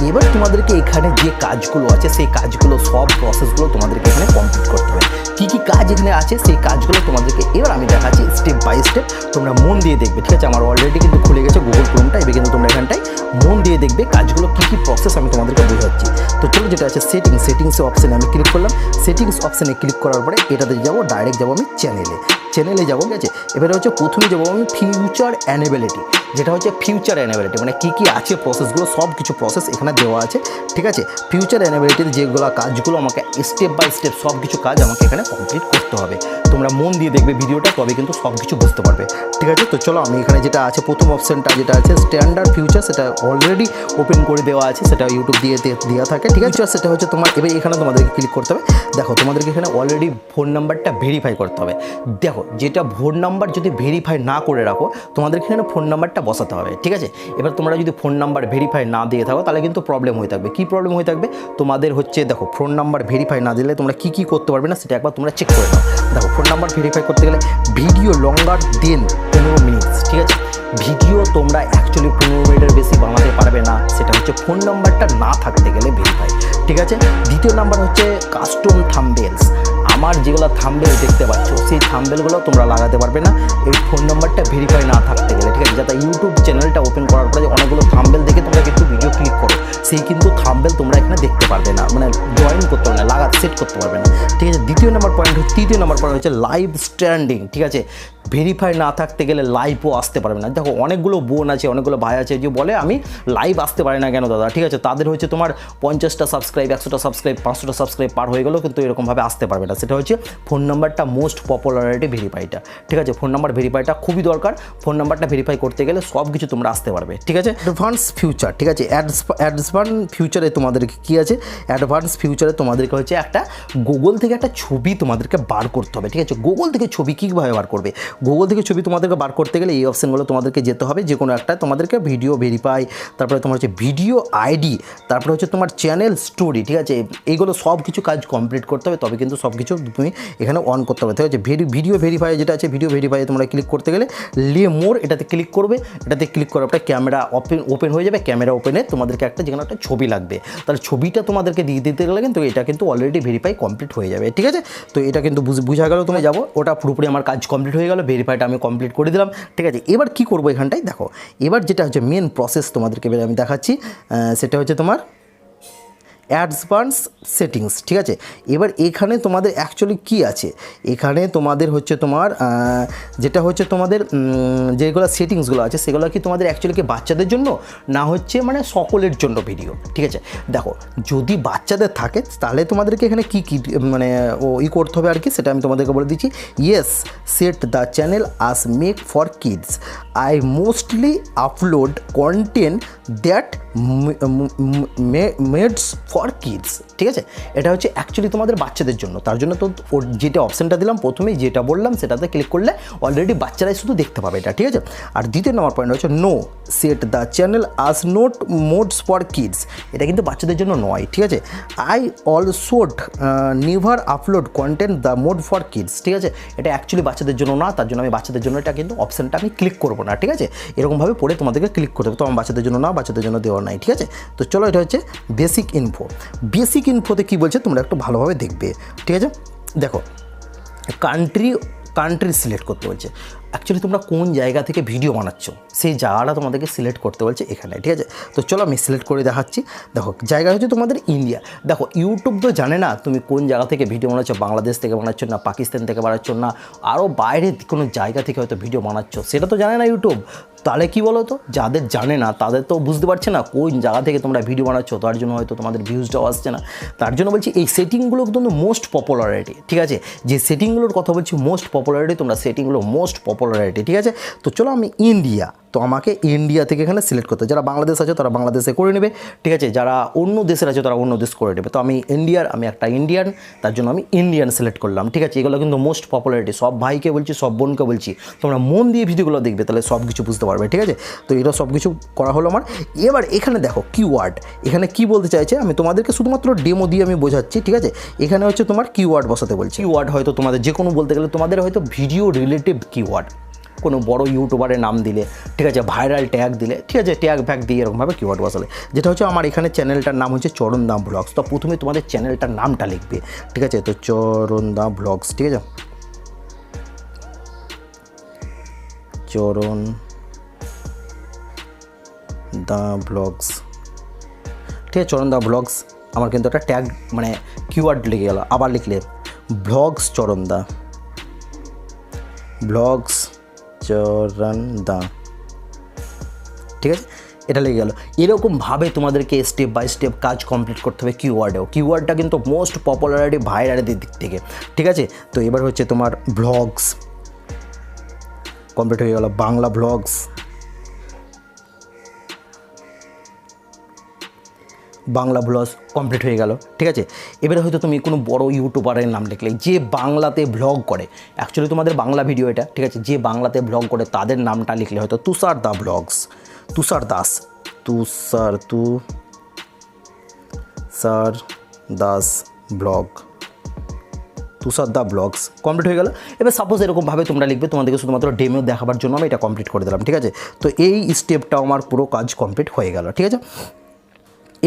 এবার তোমাদেরকে এখানে যে কাজগুলো আছে সেই কাজগুলো, সব প্রসেসগুলো তোমাদেরকে এখানে কমপ্লিট করতে হবে। কী কী কাজ এখানে আছে সেই কাজগুলো তোমাদেরকে এবার আমি দেখাচ্ছি স্টেপ বাই স্টেপ, তোমরা মন দিয়ে দেখবে। ঠিক আছে, আমার অলরেডি কিন্তু খুলে গেছে গুগল ক্রোমটা, এবার কিন্তু তোমরা এখানটায় মন দিয়ে দেখবে কাজগুলো কী কী প্রসেস আমি তোমাদেরকে বোঝাচ্ছি। তো চলো যেটা আছে সেটিংসে অপশানে আমি ক্লিক করলাম। সেটিংস অপশানে ক্লিক করার পরে এটাতে যাবো, ডাইরেক্ট যাবো আমি চ্যানেলে যাবো। ঠিক আছে, এবারে হচ্ছে প্রথমে যাবো আমি ফিউচার অ্যানেবিলিটি, যেটা হচ্ছে ফিউচার অ্যানেবিলিটি মানে কী কী আছে প্রসেসগুলো, সব কিছু প্রসেস এখানে দেওয়া আছে। ঠিক আছে, ফিউচার অ্যানেবিলিটিতে যেগুলো কাজগুলো আমাকে স্টেপ বাই স্টেপ সব কিছু কাজ আমাকে এখানে কমপ্লিট করতে হবে। তোমরা মন দিয়ে দেখবে ভিডিওটা, তবে কিন্তু সব কিছু বুঝতে পারবে। ঠিক আছে, তো চলো আমি এখানে যেটা আছে প্রথম অপশানটা যেটা আছে স্ট্যান্ডার্ড ফিউচার, সেটা অলরেডি ওপেন করে দেওয়া আছে, সেটা ইউটিউব দিয়ে দেওয়া থাকে। ঠিক আছে, সেটা হচ্ছে তোমার, এবার এখানে তোমাদেরকে ক্লিক করতে হবে। দেখো তোমাদেরকে এখানে অলরেডি ফোন নাম্বারটা ভেরিফাই করতে হবে। দেখো যেটা ফোন নাম্বার যদি ভেরিফাই না করে রাখো, তোমাদেরকে এখানে ফোন নাম্বারটা বসাতে হবে। ঠিক আছে, এবার তোমরা যদি ফোন নাম্বার ভেরিফাই না দিয়ে থাকো তাহলে কিন্তু প্রবলেম হয়ে থাকবে। কী প্রবলেম হয়ে থাকবে, তোমাদের হচ্ছে দেখো ফোন নাম্বার ভেরিফাই না দিলে তোমরা কী করতে পারবে না সেটা একবার তোমরা চেক করে নাও। দেখো ফোন নাম্বার ভেরিফাই করতে গেলে ভিডিও লঙ্গার দেন 15 মিনিটস। ঠিক আছে, ভিডিও তোমরা অ্যাকচুয়ালি 15 মিনিটের বেশি বানাতে পারবে না, সেটা হচ্ছে ফোন নাম্বারটা না থাকতে গেলে ভেরিফাই। ঠিক আছে, দ্বিতীয় নাম্বার হচ্ছে কাস্টম থাম্বনেলস। আমার যেগুলো থাম্বনেল দেখতে পাচ্ছ সেই থাম্বনেলগুলো তোমরা লাগাতে পারবে না এই ফোন নাম্বারটা ভেরিফাই না থাকতে গেলে। ঠিক আছে, যাতে ইউটিউব চ্যানেলটা ওপেন করার পরে অনেকগুলো থাম্বনেল দেখে তোমরা কিন্তু ভিডিও ক্লিক করো, সেই কিন্তু থাম্বনেল তোমরা এখানে দেখতে পারবে না, মানে জয়েন করতে পারবে না, সেট করতে পারবে না। ঠিক আছে, তৃতীয় নাম্বার পয়েন্ট হচ্ছে লাইভ স্ট্যান্ডিং। ঠিক আছে, ভেরিফাই না থাকতে গেলে লাইভও আসতে পারবে না। দেখো অনেকগুলো বোন আছে, অনেকগুলো ভাই আছে যে বলে আমি লাইভ আসতে পারি না কেন দাদা। ঠিক আছে, তাদের হচ্ছে তোমার 50টা সাবস্ক্রাইব, 100টা সাবস্ক্রাইব, 500টা সাবস্ক্রাইব পার হয়ে গেলেও কিন্তু এরকমভাবে আসতে পারবে না। সেটা হচ্ছে ফোন নাম্বারটা মোস্ট পপুলারিটি ভেরিফাইটা। ঠিক আছে, ফোন নাম্বার ভেরিফাইটা খুবই দরকার। ফোন নাম্বারটা ভেরিফাই করতে গেলে সব কিছু তোমরা আসতে পারবে। ঠিক আছে, অ্যাডভান্স ফিউচার। ঠিক আছে, অ্যাডভান্স ফিউচারে তোমাদেরকে কী আছে, অ্যাডভান্স ফিউচারে তোমাদেরকে হচ্ছে একটা গুগল থেকে একটা ছবি তোমাদেরকে বার করতে হবে। ঠিক আছে, গুগল থেকে ছবি কীভাবে বার করবে, গুগল থেকে ছবি তোমাদেরকে বার করতে গেলে এই অপশানগুলো তোমাদেরকে যেতে হবে। যে কোনো একটা তোমাদেরকে ভিডিও ভেরিফাই, তারপরে তোমার হচ্ছে ভিডিও আইডি, তারপরে হচ্ছে তোমার চ্যানেল স্টোরি। ঠিক আছে, এইগুলো সব কিছু কাজ কমপ্লিট করতে হবে, তবে কিন্তু সব কিছু তুমি এখানে অন করতে হবে। ঠিক আছে, ভিডিও ভেরিফাই যেটা আছে, ভিডিও ভেরিফাই তোমরা ক্লিক করতে গেলে মোর এটাতে ক্লিক করবে। এটাতে ক্লিক করার পরে ক্যামেরা ওপেন হয়ে যাবে। ক্যামেরা ওপেনে তোমাদেরকে একটা যেখানে একটা ছবি লাগবে, তাহলে ছবিটা তোমাদেরকে দিয়ে দিতে গেলে কিন্তু এটা কিন্তু অলরেডি ভেরিফাই কমপ্লিট হয়ে যাবে। ঠিক আছে, তো এটা কিন্তু বোঝা গেল। তুমি যাবো, ওটা পুরোপুরি আমার কাজ কমপ্লিট হয়ে গেল, ভেরিফাইটা আমি কমপ্লিট করে দিলাম। ঠিক আছে, এবার কি করবো এখানটায় দেখো, এবার যেটা হচ্ছে মেন প্রসেস তোমাদেরকে আমি দেখাচ্ছি, সেটা হচ্ছে তোমার অ্যাডভান্স সেটিংস। ঠিক আছে, এবার এখানে তোমাদের অ্যাকচুয়ালি কি আছে, এখানে তোমাদের হচ্ছে তোমার যেটা হচ্ছে তোমাদের যেগুলো সেটিংসগুলো আছে সেগুলো কি তোমাদের অ্যাকচুয়ালি কি বাচ্চাদের জন্য না হচ্ছে মানে সকলের জন্য ভিডিও। ঠিক আছে, দেখো যদি বাচ্চাদের থাকে তাহলে তোমাদেরকে এখানে কি মানে করতে হবে আর কি, সেটা আমি তোমাদেরকে বলে দিচ্ছি। Yes, set the channel as made for kids, I mostly upload content that made for kids, ঠিক আছে? এটা হচ্ছে অ্যাকচুয়ালি তোমাদের বাচ্চাদের জন্য, তার জন্য তো ওর যেটা অপশানটা দিলাম প্রথমেই যেটা বললাম সেটাতে ক্লিক করলে অলরেডি বাচ্চারাই শুধু দেখতে পাবে এটা, ঠিক আছে? আর দ্বিতীয় নম্বর পয়েন্ট হচ্ছে no set the channel as not made for kids, এটা কিন্তু বাচ্চাদের জন্য নয়, ঠিক আছে? I also never upload content the made for kids, ঠিক আছে? এটা অ্যাকচুয়ালি বাচ্চাদের জন্য না, তার জন্য আমি বাচ্চাদের জন্য এটা কিন্তু অপশানটা আমি ক্লিক করবো না, ঠিক আছে? এরকমভাবে পড়ে তোমাদেরকে ক্লিক করতে হবে, তো আমার বাচ্চাদের জন্য না, বাচ্চাদের জন্য দেওয়া নাই, ঠিক আছে? তো চলো এটা হচ্ছে বেসিক ইনফো। বেসিক ইনফোতে কী বলছে তোমরা একটু ভালোভাবে দেখবে, ঠিক আছে? দেখো কান্ট্রি সিলেক্ট করতে বলছে। অ্যাকচুয়ালি তোমরা কোন জায়গা থেকে ভিডিও বানাচ্ছ সেই জায়গাটা তোমাদেরকে সিলেক্ট করতে বলছে এখানে, ঠিক আছে? তো চলো আমি সিলেক্ট করে দেখাচ্ছি। দেখো জায়গা হচ্ছে তোমাদের ইন্ডিয়া। দেখো ইউটিউব তো জানে না তুমি কোন জায়গা থেকে ভিডিও বানাচ্ছ, বাংলাদেশ থেকে বানাচ্ছ না পাকিস্তান থেকে বানাচ্ছ না আরও বাইরে কোনো জায়গা থেকে হয়তো ভিডিও বানাচ্ছ, সেটা তো জানে না ইউটিউব। তাহলে কী বলো তো, যাদের জানে না তাদের তো বুঝতে পারছে না কোন জায়গা থেকে তোমরা ভিডিও বানাচ্ছ, তার জন্য হয়তো তোমাদের ভিউজটাও আসছে না। তার জন্য বলছি এই সেটিংগুলো কিন্তু মোস্ট পপুলারিটি, ঠিক আছে? যে সেটিংগুলোর কথা বলছি মোস্ট পপুলারিটি, তোমরা সেটিংগুলো মোস্ট পপুলারিটি, ঠিক আছে? তো চলো আমি ইন্ডিয়া, তো আমাকে ইন্ডিয়া থেকে এখানে সিলেক্ট করতে, যারা বাংলাদেশ আছে তারা বাংলাদেশে করে নেবে, ঠিক আছে? যারা অন্য দেশের আছে তারা অন্য দেশ করে নেবে। তো আমি আমি একটা ইন্ডিয়ান, তার জন্য আমি ইন্ডিয়ান সিলেক্ট করলাম, ঠিক আছে? এগুলো কিন্তু মোস্ট পপুলারিটি, সব ভাইকে বলছি সব বোনকে বলছি তোমরা মন দিয়ে ভিডিওগুলো দেখবে, তাহলে সব কিছু বুঝতে পারবে, ঠিক আছে? তো এটা সব কিছু করা হলো আমার। এবার এখানে দেখো কিওয়ার্ড, এখানে কি বলতে চাইছে আমি তোমাদেরকে শুধুমাত্র ডেমো দিয়ে আমি বোঝাচ্ছি, ঠিক আছে? এখানে হচ্ছে তোমার কিওয়ার্ড বসাতে বলছি। কিওয়ার্ড হয়তো তোমাদের যে কোনো বলতে গেলে তোমাদের হয়তো ভিডিও রিলেটিভ কিওয়ার্ড, কোনো বড় ইউটিউবারের নাম দিলে, ঠিক আছে? ভাইরাল ট্যাগ দিলে, ঠিক আছে? ট্যাগ ফ্যাগ দিয়ে এরকমভাবে কিওয়ার্ড বসালে, যেটা হচ্ছে আমার এখানে চ্যানেলটার নাম হচ্ছে চরণদা ব্লগস। তো প্রথমে তোমাদের চ্যানেলটার নামটা লিখবে, ঠিক আছে? তো চরণদা ব্লগস, ঠিক আছে? চরণদা ব্লগস, ঠিক আছে? চরণদা ব্লগস আমার কিন্তু একটা ট্যাগ মানে কিওয়ার্ড লিখে গেল। আবার লিখলে ব্লগস চরণদা, ব্লগস চরণদা, ঠিক আছে? এটা লেগে গেল। এরকমভাবে তোমাদেরকে স্টেপ বাই স্টেপ কাজ কমপ্লিট করতে হবে কিওয়ার্ডেও। কিওয়ার্ডটা কিন্তু মোস্ট পপুলারিটি ভাইরালিটির দিক থেকে, ঠিক আছে? তো এবার হচ্ছে তোমার ব্লগস কমপ্লিট হয়ে গেল, Bangla blogs, Bangla blogs complete হয়ে গেল, ঠিক আছে? এবারে হয়তো তুমি কোনো বড় ইউটিউবারের নাম লিখলে যে বাংলাতে ভ্লগ করে, অ্যাকচুয়ালি তোমাদের বাংলা ভিডিও এটা, ঠিক আছে? যে বাংলাতে ভ্লগ করে তাদের নামটা লিখলে হয়তো তুষার দা ব্লগস, তুষার দাস ব্লগ, তুষার দা ব্লগস কমপ্লিট হয়ে গেল। এবার সাপোজ এরকমভাবে তোমরা লিখবে, তোমাদেরকে শুধুমাত্র ডেমো দেখাবার জন্য আমি এটা কমপ্লিট করে দিলাম, ঠিক আছে? তো এই স্টেপটাও আমার পুরো কাজ কমপ্লিট হয়ে গেল, ঠিক আছে?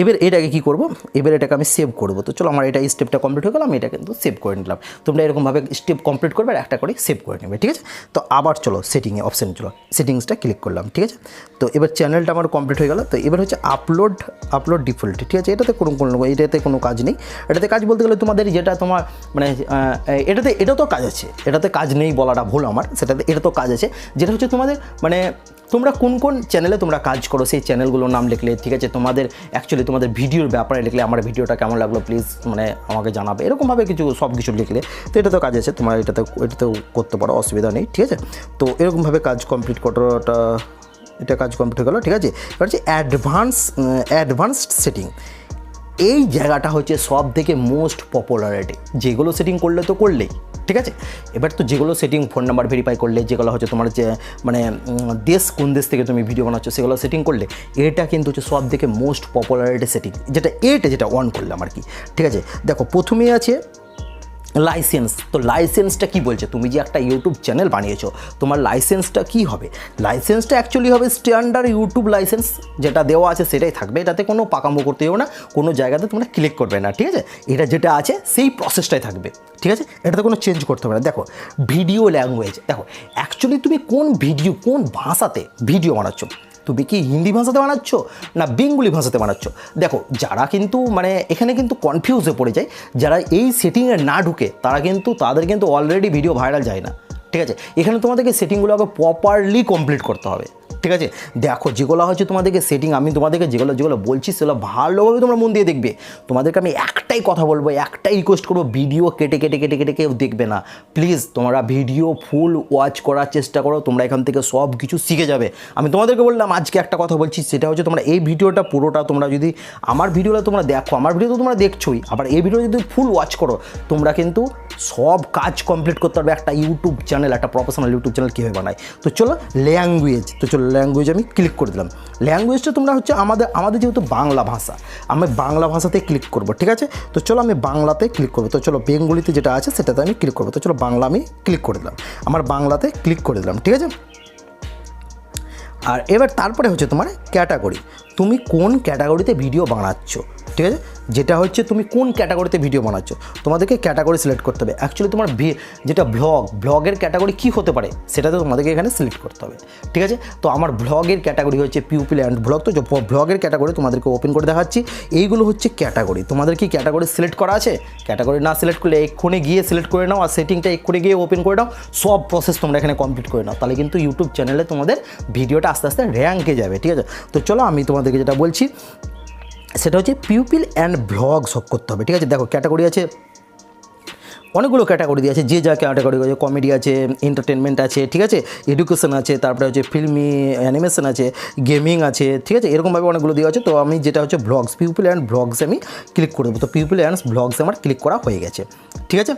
এবার এটাকে কী করবো, এবার এটাকে আমি সেভ করবো। তো চলো আমার এটা স্টেপটা কমপ্লিট হয়ে গেল, আমি এটা কিন্তু সেভ করে নিলাম। তোমরা এরকমভাবে স্টেপ কমপ্লিট করবে আর একটা করে সেভ করে নেবে, ঠিক আছে? তো আবার চলো সেটিংয়ে অপশান, চলো সেটিংসটা ক্লিক করলাম, ঠিক আছে? তো এবার চ্যানেলটা আমার কমপ্লিট হয়ে গেল। তো এবার হচ্ছে আপলোড ডিফল্ট, ঠিক আছে? এটাতে এটাতে কোনো কাজ নেই। এটাতে কাজ বলতে গেলে তোমাদের যেটা তোমার মানে এটা তো কাজ আছে, এটাতে কাজ নেই বলাটা ভুল আমার, এটা তো কাজ আছে। যেটা হচ্ছে তোমাদের মানে তোমরা কোন কোন চ্যানেলে তোমরা কাজ করো সেই চ্যানেলগুলোর নাম লিখলে, ঠিক আছে? তোমাদের অ্যাকচুয়ালি তোমাদের ভিডিওর ব্যাপারে লিখলে, আমার ভিডিওটা কেমন লাগলো প্লিজ মানে আমাকে জানাবে, এরকমভাবে সব কিছু লিখলে তো এটা তো কাজ আছে, তোমরা এটাতেও করতে পারো, অসুবিধা নেই, ঠিক আছে? তো এরকমভাবে কাজ কমপ্লিট করাটা, এটা কাজ কমপ্লিট হয়ে গেলো, ঠিক আছে? এবার হচ্ছে অ্যাডভান্সড সেটিং। এই জায়গাটা হচ্ছে সব থেকে মোস্ট পপুলারিটি, যেগুলো সেটিং করলে তো করলেই, ঠিক আছে? এবার তো যেগুলো সেটিং ফোন নাম্বার ভেরিফাই করলে, যেগুলো হচ্ছে তোমার যে মানে কোন দেশ থেকে তুমি ভিডিও বানাচ্ছ সেগুলো সেটিং করলে, এটা কিন্তু হচ্ছে সব থেকে মোস্ট পপুলারিটি সেটিং, যেটা অন করলাম আর কি, ঠিক আছে? দেখো প্রথমেই আছে লাইসেন্স। তো লাইসেন্সটা কি বলছে, তুমি যে একটা ইউটিউব চ্যানেল বানিয়েছো তোমার লাইসেন্সটা কি হবে? লাইসেন্সটা অ্যাকচুয়ালি হবে স্ট্যান্ডার্ড ইউটিউব লাইসেন্স, যেটা দেওয়া আছে সেটাই থাকবে, এটাতে কোনো পাকামো করতে হবে না, কোনো জায়গাতে তোমরা ক্লিক করবে না, ঠিক আছে? এটা যেটা আছে সেই প্রসেসটাই থাকবে, ঠিক আছে? এটাতে কোনো চেঞ্জ করতে হবে না। দেখো ভিডিও ল্যাঙ্গুয়েজ, দেখো অ্যাকচুয়ালি তুমি কোন ভাষাতে ভিডিও বানাচ্ছ, তুমি কি হিন্দি ভাষাতে বানাচ্ছ না বেঙ্গলি ভাষাতে বানাচ্ছ? দেখো যারা কিন্তু মানে এখানে কিন্তু কনফিউজে পড়ে যায়, যারা এই সেটিংয়ে না ঢুকে তাদের কিন্তু অলরেডি ভিডিও ভাইরাল যায় না, ঠিক আছে? এখানে তোমাদেরকে সেটিংগুলো আগে প্রপারলি কমপ্লিট করতে হবে, ঠিক আছে। দেখো যেগুলো হচ্ছে তোমাদেরকে সেটিং, আমি তোমাদেরকে যেগুলো যেগুলো বলছি সেগুলো ভালোভাবে তোমরা মন দিয়ে দেখবে। তোমাদেরকে আমি একটাই কথা বলবো, একটাই রিকোয়েস্ট করবো, ভিডিও কেটে কেটে কেটে কেটে কেউ দেখবে না প্লিজ। তোমরা ভিডিও ফুল ওয়াচ করার চেষ্টা করো, তোমরা এখান থেকে সব কিছু শিখে যাবে। আমি তোমাদেরকে বললাম আজকে একটা কথা বলছি, সেটা হচ্ছে তোমরা এই ভিডিওটা পুরোটা তোমরা যদি আমার ভিডিওটা তোমরা দেখো, আমার ভিডিও তো তোমরা দেখছোই, আবার এই ভিডিও যদি ফুল ওয়াচ করো তোমরা কিন্তু সব কাজ কমপ্লিট করতে পারবে। একটা ইউটিউব চ্যানেল, একটা প্রফেশনাল ইউটিউব চ্যানেল কীভাবে বানায়। তো চলো ল্যাঙ্গুয়েজ, তো চলো ল্যাঙ্গুয়েজ আমি ক্লিক করে দিলাম। ল্যাঙ্গুয়েজটা তোমরা হচ্ছে আমাদের যেহেতু বাংলা ভাষা, আমি বাংলা ভাষাতে ক্লিক করব, ঠিক আছে। তো চলো আমি বাংলাতে ক্লিক করবো। তো চলো বেঙ্গলিতে যেটা আছে সেটাতে আমি ক্লিক করবো। তো চলো বাংলা আমি ক্লিক করে দিলাম, আমার বাংলাতে ক্লিক করে দিলাম, ঠিক আছে। আর এবার তারপরে হচ্ছে তোমার ক্যাটাগরি, তুমি কোন ক্যাটাগরিতে ভিডিও বানাচ্ছ, ঠিক আছে। যেটা হচ্ছে তুমি কোন ক্যাটাগরিতে ভিডিও বানাচ্ছ তোমাদেরকে ক্যাটাগরি সিলেক্ট করতে হবে। অ্যাকচুয়ালি তোমার যেটা ব্লগের ক্যাটাগরি কী হতে পারে সেটাতে তোমাদেরকে এখানে সিলেক্ট করতে হবে, ঠিক আছে। তো আমার ব্লগের ক্যাটাগরি হচ্ছে পিউপিল অ্যান্ড ব্লগ। তো ব্লগের ক্যাটাগরি তোমাদেরকে ওপেন করে দেখাচ্ছি। এইগুলো হচ্ছে ক্যাটাগরি। তোমাদের কি ক্যাটাগরি সিলেক্ট করা আছে? ক্যাটাগরি না সিলেক্ট করলে এক্ষুনি গিয়ে সিলেক্ট করে নাও, আর সেটিংটা এক্ষুনি গিয়ে ওপেন করে নাও, সব প্রসেস তোমরা এখানে কমপ্লিট করে নাও, তাহলে কিন্তু ইউটিউব চ্যানেলে তোমাদের ভিডিওটা আস্তে আস্তে র্যাঙ্কে যাবে, ঠিক আছে। তো চলো আমি তোমাদেরকে যেটা বলছি সেটা হচ্ছে পিউপিল অ্যান্ড ব্লগ সব করতে হবে, ঠিক আছে। দেখো ক্যাটাগরি আছে, অনেকগুলো ক্যাটাগরি দিয়ে আছে, যে যা ক্যাটাগরি আছে, কমেডি আছে, এন্টারটেনমেন্ট আছে, ঠিক আছে, এডুকেশন আছে, তারপরে হচ্ছে ফিল্মি অ্যানিমেশন আছে, গেমিং আছে, ঠিক আছে, এরকমভাবে অনেকগুলো দেওয়া আছে। তো আমি যেটা হচ্ছে ব্লগস, পিউপিল অ্যান্ড ব্লগসে আমি ক্লিক করে দেবো। তো পিউপিল অ্যান্ড ব্লগসে আমার ক্লিক করা হয়ে গেছে, ঠিক আছে।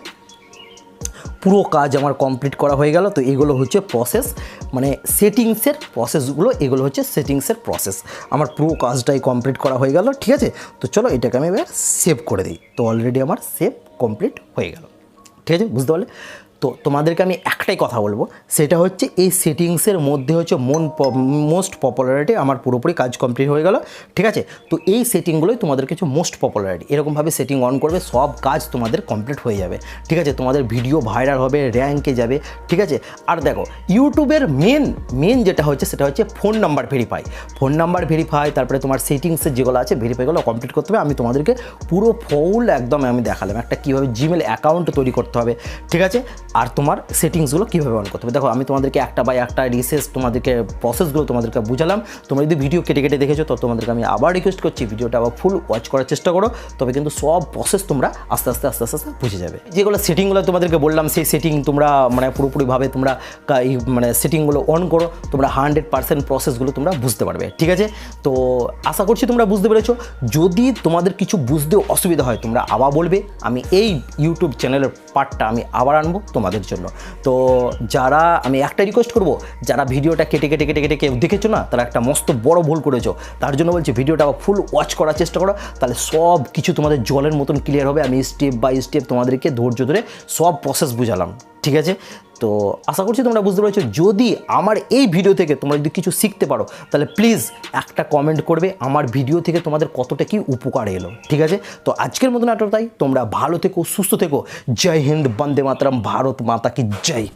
পুরো কাজ আমার কমপ্লিট করা হয়ে গেল। তো এগুলো হচ্ছে প্রসেস, মানে সেটিংসের প্রসেসগুলো, এগুলো হচ্ছে সেটিংসের প্রসেস। আমার পুরো কাজটাই কমপ্লিট করা হয়ে গেল, ঠিক আছে। তো চলো এটাকে আমি এবার সেভ করে দিই। তো অলরেডি আমার সেভ কমপ্লিট হয়ে গেল, ঠিক আছে, বুঝতে পারলে। তো তোমাদেরকে আমি একটাই কথা বলবো, সেটা হচ্ছে এই সেটিংসের মধ্যে হচ্ছে মোস্ট পপুলারিটি আমার পুরোপুরি কাজ কমপ্লিট হয়ে গেল, ঠিক আছে। তো এই সেটিংগুলোই তোমাদের কিছু মোস্ট পপুলারিটি, এরকমভাবে সেটিং অন করবে, সব কাজ তোমাদের কমপ্লিট হয়ে যাবে, ঠিক আছে। তোমাদের ভিডিও ভাইরাল হবে, র্যাঙ্কে যাবে, ঠিক আছে। আর দেখো ইউটিউবের মেন যেটা হচ্ছে সেটা হচ্ছে ফোন নাম্বার ভেরিফাই, তারপরে তোমার সেটিংসের যেগুলো আছে ভেরিফাইগুলো কমপ্লিট করতে হবে। আমি তোমাদেরকে পুরো ফুল একদম আমি দেখালাম, একটা কীভাবে জিমেল অ্যাকাউন্ট তৈরি করতে হবে, ঠিক আছে। আর তোমার সেটিংসগুলো কীভাবে অন করতে হবে। দেখো আমি তোমাদেরকে একটা বাই একটা রিসেস তোমাদেরকে প্রসেসগুলো তোমাদেরকে বুঝালাম। তোমরা যদি ভিডিও কেটে কেটে দেখেছো তো তোমাদেরকে আমি আবার রিকোয়েস্ট করছি ভিডিওটা আবার ফুল ওয়াচ করার চেষ্টা করো, তবে কিন্তু সব প্রসেস তোমরা আস্তে আস্তে বুঝে যাবে। যেগুলো সেটিংগুলো তোমাদেরকে বললাম সেই সেটিং তোমরা মানে পুরোপুরিভাবে তোমরা মানে সেটিংগুলো অন করো, তোমরা 100% প্রসেসগুলো তোমরা বুঝতে পারবে, ঠিক আছে। তো আশা করছি তোমরা বুঝতে পেরেছো। যদি তোমাদের কিছু বুঝতে অসুবিধা হয় তোমরা আবার বলবে, আমি এই ইউটিউব চ্যানেলের পার্টটা আমি আবার আনবো তোমাদের জন্য। তো যারা আমি একটা রিকোয়েস্ট করব, যারা ভিডিওটা কেটে কেটে কেটে কেটে কেউ দেখেছো না, তারা একটা মস্ত বড় ভুল করেছো। তার জন্য বলছি ভিডিওটা ফুল ওয়াচ করার চেষ্টা করো, তাহলে সব কিছু তোমাদের জলের মতন ক্লিয়ার হবে। আমি স্টেপ বাই স্টেপ তোমাদেরকে ধৈর্য ধরে সব প্রসেস বুঝালাম, ঠিক আছে। তো আশা করছি তোমরা বুঝতে পেরেছো। যদি আমার এই ভিডিও থেকে তোমরা যদি কিছু শিখতে পারো তাহলে প্লিজ একটা কমেন্ট করবে আমার ভিডিও থেকে তোমাদের কতটা কি উপকার এলো, ঠিক আছে। তো আজকের মতন এতটাই, তোমরা ভালো থেকো, সুস্থ থেকো। জয় হিন্দ, বন্দে মাতরম, ভারত মাতা কি জয়।